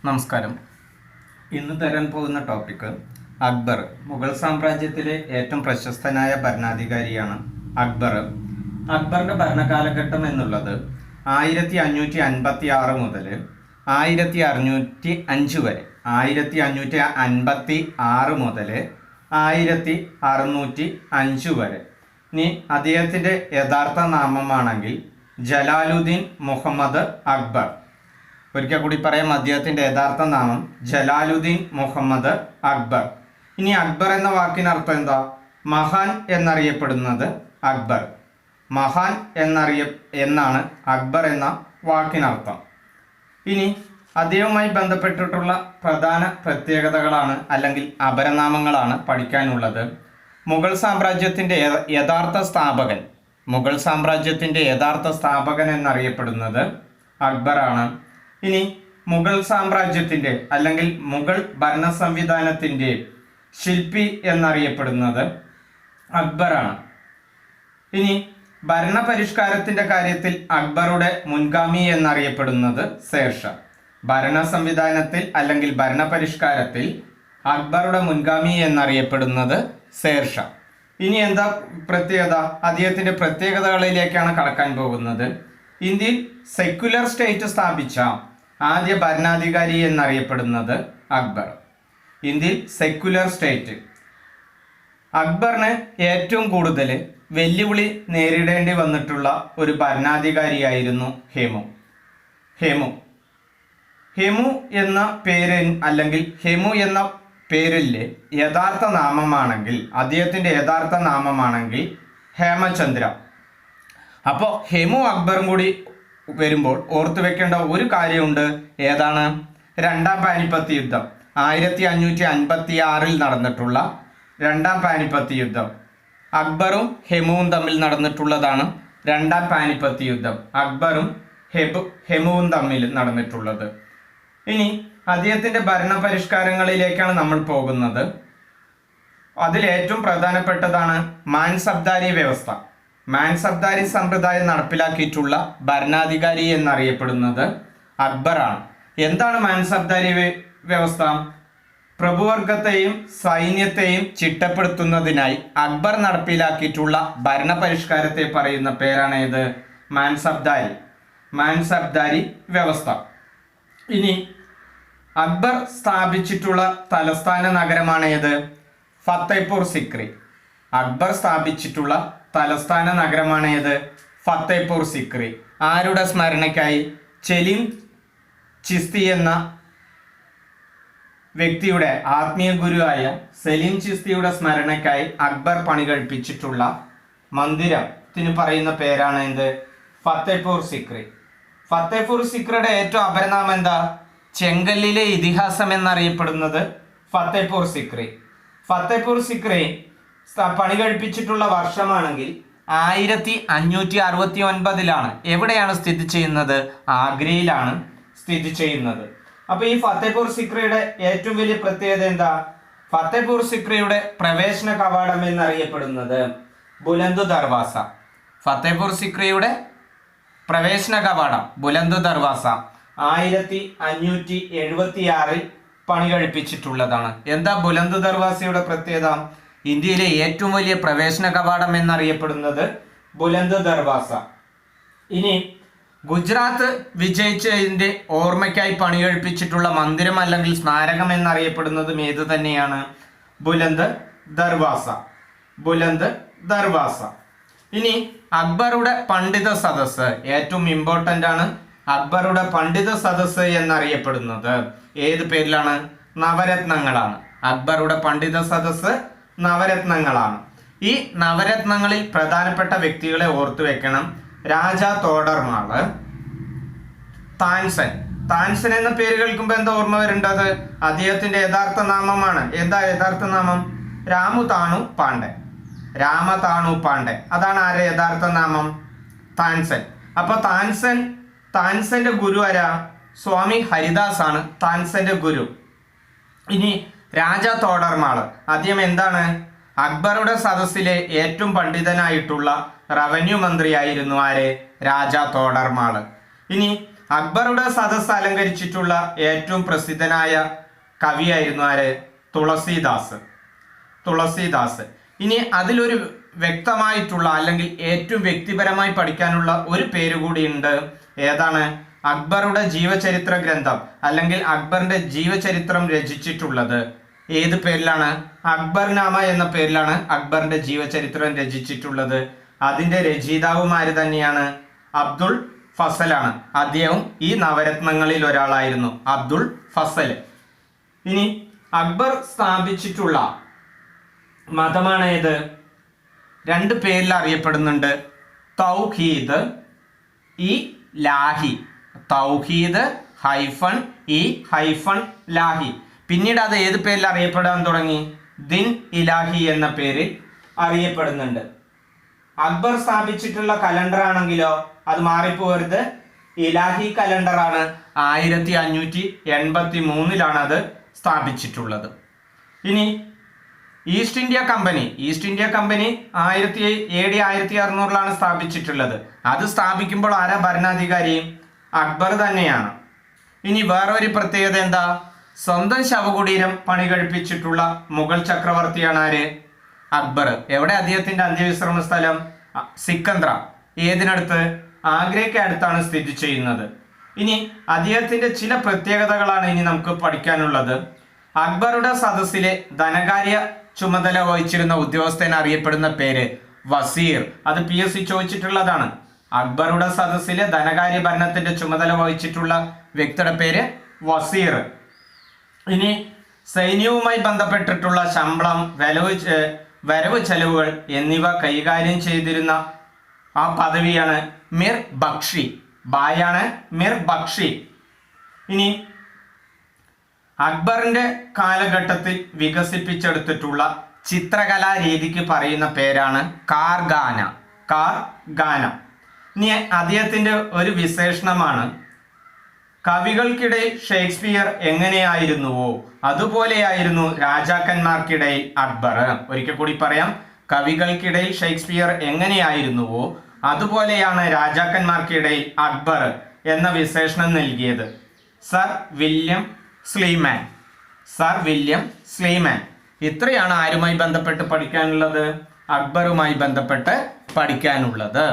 നമസ്കാരം. ഇന്ന് തരാൻ പോകുന്ന ടോപ്പിക്ക് അക്ബർ. മുഗൾ സാമ്രാജ്യത്തിലെ ഏറ്റവും പ്രശസ്തനായ ഭരണാധികാരിയാണ് അക്ബർ. അക്ബറിന്റെ ഭരണകാലഘട്ടം എന്നുള്ളത് 1556 മുതൽ 1605 വരെ, 1556 മുതൽ 1605 വരെ. ഇനി അദ്ദേഹത്തിൻ്റെ യഥാർത്ഥ നാമമാണെങ്കിൽ ജലാലുദ്ദീൻ മുഹമ്മദ് അക്ബർ. ഒരിക്കൽ കൂടി പറയാം, അദ്ദേഹത്തിൻ്റെ യഥാർത്ഥ നാമം ജലാലുദ്ദീൻ മുഹമ്മദ് അക്ബർ. ഇനി അക്ബർ എന്ന വാക്കിനർത്ഥം എന്താ? മഹാൻ എന്നറിയപ്പെടുന്നത് അക്ബർ. മഹാൻ എന്നാണ് അക്ബർ എന്ന വാക്കിനർത്ഥം. ഇനി അദ്ദേഹവുമായി ബന്ധപ്പെട്ടിട്ടുള്ള പ്രധാന പ്രത്യേകതകളാണ് അല്ലെങ്കിൽ അപരനാമങ്ങളാണ് പഠിക്കാനുള്ളത്. മുഗൾ സാമ്രാജ്യത്തിൻ്റെ യഥാർത്ഥ സ്ഥാപകൻ എന്നറിയപ്പെടുന്നത് അക്ബറാണ്. ഇനി മുഗൾ സാമ്രാജ്യത്തിൻ്റെ അല്ലെങ്കിൽ മുഗൾ ഭരണ സംവിധാനത്തിൻ്റെ ശില്പി എന്നറിയപ്പെടുന്നത് അക്ബറാണ്. ഇനി ഭരണപരിഷ്കാരത്തിൻ്റെ കാര്യത്തിൽ അക്ബറുടെ മുൻഗാമി എന്നറിയപ്പെടുന്നത് ശേർഷാ. ഭരണ സംവിധാനത്തിൽ അല്ലെങ്കിൽ ഭരണപരിഷ്കാരത്തിൽ അക്ബറുടെ മുൻഗാമി എന്നറിയപ്പെടുന്നത് ശേർഷാ. ഇനി എന്താ പ്രത്യേകത? അദ്ദേഹത്തിൻ്റെ പ്രത്യേകതകളിലേക്കാണ് കടക്കാൻ പോകുന്നത്. ഇന്ത്യയിൽ സെക്യുലർ സ്റ്റേറ്റ് സ്ഥാപിച്ച ആദ്യ ഭരണാധികാരി എന്നറിയപ്പെടുന്നത് അക്ബർ. ഇന്ത്യയിൽ സെക്യുലർ സ്റ്റേറ്റ്. അക്ബറിന് ഏറ്റവും കൂടുതൽ വെല്ലുവിളി നേരിടേണ്ടി വന്നിട്ടുള്ള ഒരു ഭരണാധികാരിയായിരുന്നു ഹെമു എന്ന പേര് അല്ലെങ്കിൽ ഹെമു എന്ന പേരിലെ യഥാർത്ഥ നാമമാണെങ്കിൽ, അദ്ദേഹത്തിൻ്റെ യഥാർത്ഥ നാമമാണെങ്കിൽ ഹേമചന്ദ്ര. അപ്പോൾ ഹെമു അക്ബറും കൂടി വരുമ്പോൾ ഓർത്തു വെക്കേണ്ട ഒരു കാര്യമുണ്ട്. ഏതാണ്? രണ്ടാം പാനിപ്പത്ത് യുദ്ധം. 1556 നടന്നിട്ടുള്ള രണ്ടാം പാനിപ്പത്ത് യുദ്ധം. അക്ബറും ഹെമുവും തമ്മിൽ നടന്നിട്ടുള്ളതാണ് രണ്ടാം പാനിപ്പത്ത് യുദ്ധം. അക്ബറും ഹെമുവും തമ്മിൽ നടന്നിട്ടുള്ളത്. ഇനി അദ്ദേഹത്തിൻ്റെ ഭരണപരിഷ്കാരങ്ങളിലേക്കാണ് നമ്മൾ പോകുന്നത്. അതിലേറ്റവും പ്രധാനപ്പെട്ടതാണ് മാൻസബ്ദാരി വ്യവസ്ഥ. മാൻസബ്ദാരി സമ്പ്രദായം നടപ്പിലാക്കിയിട്ടുള്ള ഭരണാധികാരി എന്നറിയപ്പെടുന്നത് അക്ബറാണ്. എന്താണ് മാൻസബ്ദാരി വ്യവസ്ഥ? പ്രഭുവർഗത്തെയും സൈന്യത്തെയും ചിട്ടപ്പെടുത്തുന്നതിനായി അക്ബർ നടപ്പിലാക്കിയിട്ടുള്ള ഭരണപരിഷ്കാരത്തെ പറയുന്ന പേരാണ് ഏത്? മാൻസബ്ദാരി വ്യവസ്ഥ. ഇനി അക്ബർ സ്ഥാപിച്ചിട്ടുള്ള തലസ്ഥാന നഗരമാണ് ഏത്? ഫത്തേപൂർ സിക്രി. അക്ബർ സ്ഥാപിച്ചിട്ടുള്ള തലസ്ഥാന നഗരമാണ് ഏത്? ഫത്തേപൂർ സിക്രി. ആരുടെ സ്മരണയ്ക്കായി? സലീം ചിസ്തി എന്ന വ്യക്തിയുടെ ആത്മീയ ഗുരുവായ സലീം ചിസ്തിയുടെ സ്മരണയ്ക്കായി അക്ബർ പണികഴിപ്പിച്ചിട്ടുള്ള മന്ദിരത്തിന് പറയുന്ന പേരാണ് എന്ത്? ഫത്തേപൂർ സിക്രി. ഫത്തേപൂർ സിക്രിയുടെ ഏറ്റവും അപരനാമം എന്താ? ചെങ്കല്ലിലെ ഇതിഹാസം എന്നറിയപ്പെടുന്നത് ഫത്തേപൂർ സിക്രി. ഫത്തേപൂർ സിക്രി പണികഴിപ്പിച്ചിട്ടുള്ള വർഷമാണെങ്കിൽ 1569 എവിടെയാണ് സ്ഥിതി ചെയ്യുന്നത്? ആഗ്രയിലാണ് സ്ഥിതി ചെയ്യുന്നത്. അപ്പോൾ ഈ ഫത്തേപൂർ സിക്രിയുടെ ഏറ്റവും വലിയ പ്രത്യേകത എന്താ? ഫത്തേപൂർ സിക്രിയുടെ പ്രവേശന കവാടം എന്നറിയപ്പെടുന്നത് ബുലന്ദ് ദർവാസ. ഫത്തേപൂർ സിക്രിയുടെ പ്രവേശന കവാടം ബുലന്ദ് ദർവാസ 1576 പണികഴിപ്പിച്ചിട്ടുള്ളതാണ്. എന്താ ബുലന്ദ് ദർവാസയുടെ പ്രത്യേകത? ഇന്ത്യയിലെ ഏറ്റവും വലിയ പ്രവേശന കവാടം എന്നറിയപ്പെടുന്നത് ബുലന്ദ് ദർവാസ. ഇനി ഗുജറാത്ത് വിജയിച്ചതിൻ്റെ ഓർമ്മയ്ക്കായി പണികഴിപ്പിച്ചിട്ടുള്ള മന്ദിരം അല്ലെങ്കിൽ സ്മാരകം എന്നറിയപ്പെടുന്നതും ഏത് തന്നെയാണ്? ബുലന്ദ് ദർവാസ. ഇനി അക്ബറുടെ പണ്ഡിത സദസ്സ് ഏറ്റവും ഇമ്പോർട്ടൻ്റ് ആണ്. അക്ബറുടെ പണ്ഡിത സദസ്സ് എന്നറിയപ്പെടുന്നത് ഏത് പേരിലാണ്? നവരത്നങ്ങളാണ്. അക്ബറുടെ പണ്ഡിത സദസ്സ് നവരത്നങ്ങളാണ്. ഈ നവരത്നങ്ങളിൽ പ്രധാനപ്പെട്ട വ്യക്തികളെ ഓർത്തു വെക്കണം. രാജാ തോഡർമാള്, താൻസൻ എന്ന പേര് കേൾക്കുമ്പോൾ എന്താ ഓർമ്മ വരേണ്ടത്? അദ്ദേഹത്തിന്റെ യഥാർത്ഥ നാമമാണ്. എന്താ യഥാർത്ഥ നാമം? രാമതാണു പാണ്ഡെ. അതാണ് ആരെ യഥാർത്ഥ നാമം? താൻസൻ. അപ്പൊ താൻസന്റെ ഗുരു ആരാ? സ്വാമി ഹരിദാസ് ആണ് താൻസന്റെ ഗുരു. ഇനി രാജാ തോഡർമാള്, അദ്ദേഹം എന്താണ്? അക്ബറുടെ സദസ്സിലെ ഏറ്റവും പണ്ഡിതനായിട്ടുള്ള റവന്യൂ മന്ത്രിയായിരുന്നു ആര്? രാജാ തോഡർമാള്. ഇനി അക്ബറുടെ സദസ്സ് അലങ്കരിച്ചിട്ടുള്ള ഏറ്റവും പ്രസിദ്ധനായ കവിയായിരുന്നു ആര്? തുളസീദാസ്. ഇനി അതിലൊരു വ്യക്തമായിട്ടുള്ള അല്ലെങ്കിൽ ഏറ്റവും വ്യക്തിപരമായി പഠിക്കാനുള്ള ഒരു പേര് കൂടിയുണ്ട്. ഏതാണ്? അക്ബറുടെ ജീവചരിത്ര ഗ്രന്ഥം അല്ലെങ്കിൽ അക്ബറിന്റെ ജീവചരിത്രം രചിച്ചിട്ടുള്ളത് ഏത് പേരിലാണ്? അക്ബർനാമ എന്ന പേരിലാണ് അക്ബറിന്റെ ജീവചരിത്രം രചിച്ചിട്ടുള്ളത്. അതിന്റെ രചയിതാവുമാര് തന്നെയാണ്? അബ്ദുൾ ഫസലാണ്. അദ്ദേഹം ഈ നവരത്നങ്ങളിൽ ഒരാളായിരുന്നു, അബ്ദുൾ ഫസൽ. ഇനി അക്ബർ സ്ഥാപിച്ചിട്ടുള്ള മതമാണ് ഏത്? രണ്ട് പേരിൽ അറിയപ്പെടുന്നുണ്ട്, തൗഹീദ് ഇ ലാഹി. തൗഹീദ് ഹൈഫൺ ഇ ഹൈഫൺ ലാഹി. പിന്നീട് അത് ഏത് പേരിൽ അറിയപ്പെടാൻ തുടങ്ങി? ദിൻ ഇലാഹി എന്ന പേരിൽ അറിയപ്പെടുന്നുണ്ട്. അക്ബർ സ്ഥാപിച്ചിട്ടുള്ള കലണ്ടർ ആണെങ്കിലോ അത് മാറിപ്പോകരുത്, ഇലാഹി കലണ്ടറാണ്. 1583 അത് സ്ഥാപിച്ചിട്ടുള്ളത്. ഇനി ഈസ്റ്റ് ഇന്ത്യ കമ്പനി AD 1600 സ്ഥാപിച്ചിട്ടുള്ളത്. അത് സ്ഥാപിക്കുമ്പോൾ ആരാ ഭരണാധികാരി? അക്ബർ തന്നെയാണ്. ഇനി വേറൊരു പ്രത്യേകത എന്താ? സ്വന്തം ശവകുടീരം പണി കഴിപ്പിച്ചിട്ടുള്ള മുഗൾ ചക്രവർത്തിയാണ് ആര്? അക്ബർ. എവിടെ അദ്ദേഹത്തിന്റെ അന്ത്യവിശ്രമ സ്ഥലം? സിക്കന്ദ്ര. ഏതിനടുത്ത്? ആഗ്രയ്ക്ക് അടുത്താണ് സ്ഥിതി ചെയ്യുന്നത്. ഇനി അദ്ദേഹത്തിന്റെ ചില പ്രത്യേകതകളാണ് ഇനി നമുക്ക് പഠിക്കാനുള്ളത്. അക്ബറുടെ സദസ്സിലെ ധനകാര്യ ചുമതല വഹിച്ചിരുന്ന ഉദ്യോഗസ്ഥൻ അറിയപ്പെടുന്ന പേര് വസീർ. അത് PSC ചോദിച്ചിട്ടുള്ളതാണ്. അക്ബറുടെ സദസ്സിലെ ധനകാര്യ ഭരണത്തിന്റെ ചുമതല വഹിച്ചിട്ടുള്ള വ്യക്തിയുടെ പേര് വസീർ. ഇനി സൈന്യവുമായി ബന്ധപ്പെട്ടിട്ടുള്ള ശമ്പളം, വരവ് ചെലവുകൾ എന്നിവ കൈകാര്യം ചെയ്തിരുന്ന ആ പദവിയാണ് മിർ ബക്ഷി. ബായാണ് മിർ ബക്ഷി. ഇനി അക്ബറിന്റെ കാലഘട്ടത്തിൽ വികസിപ്പിച്ചെടുത്തിട്ടുള്ള ചിത്രകലാ രീതിക്ക് പറയുന്ന പേരാണ് കാർഗാന. ഇനി അദ്ദേഹത്തിന്റെ ഒരു വിശേഷണമാണ്, കവികൾക്കിടയിൽ ഷേക്സ്പിയർ എങ്ങനെയായിരുന്നുവോ അതുപോലെയായിരുന്നു രാജാക്കന്മാർക്കിടയിൽ അക്ബർ. ഒരിക്കൽ കൂടി പറയാം, കവികൾക്കിടയിൽ ഷേക്സ്പിയർ എങ്ങനെയായിരുന്നുവോ അതുപോലെയാണ് രാജാക്കന്മാർക്കിടയിൽ അക്ബർ എന്ന വിശേഷണം നൽകിയത് സർ വില്യം സ്ലീമാൻ. ഇത്രയാണ് ആരുമായി ബന്ധപ്പെട്ട് പഠിക്കാനുള്ളത്? അക്ബറുമായി ബന്ധപ്പെട്ട് പഠിക്കാനുള്ളത്.